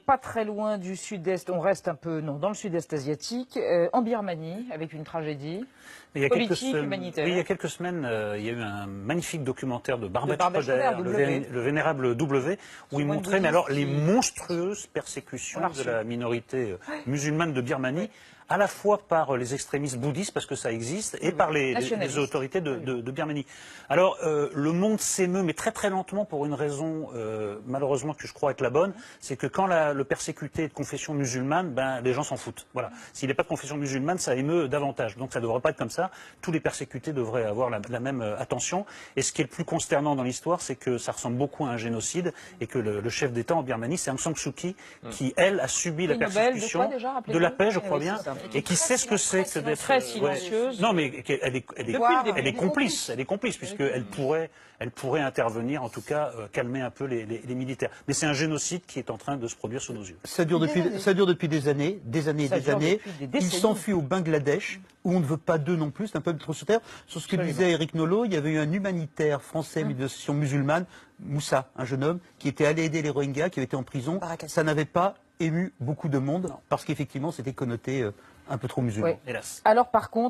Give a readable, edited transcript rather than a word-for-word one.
Pas très loin du sud-est, on reste un peu dans le sud-est asiatique, en Birmanie, avec une tragédie politique, humanitaire. Oui, il y a quelques semaines, il y a eu un magnifique documentaire de Barbet Barbet Schroeder, W. le vénérable W, où il montrait les monstrueuses persécutions de la minorité musulmane de Birmanie, à la fois par les extrémistes bouddhistes, parce que ça existe, et par les autorités de Birmanie. Alors, le monde s'émeut, mais très très lentement, pour une raison, malheureusement, que je crois être la bonne, c'est que quand le persécuté est de confession musulmane, ben, les gens s'en foutent. Voilà. S'il n'est pas de confession musulmane, ça émeut davantage. Donc ça ne devrait pas être comme ça. Tous les persécutés devraient avoir la même attention. Et ce qui est le plus consternant dans l'histoire, c'est que ça ressemble beaucoup à un génocide, et que le chef d'État en Birmanie, c'est Aung San Suu Kyi, qui, elle, a subi la persécution de la paix, je crois bien. Et qui sait ce que c'est que d'être très silencieuse. Non, mais elle est complice. Elle est complice puisqu'elle pourrait intervenir, en tout cas calmer un peu les militaires. Mais c'est un génocide qui est en train de se produire sous nos yeux. Ça dure depuis des années. Il s'enfuit au Bangladesh où on ne veut pas d'eux non plus. C'est un peuple trop sur terre. Sur ce que disait Éric Nolot, il y avait eu un humanitaire français d'association musulmane, Moussa, un jeune homme qui était allé aider les Rohingyas, qui avait été en prison. Ça n'avait pas ému beaucoup de monde parce qu'effectivement c'était connoté un peu trop musulman. Hélas. Alors par contre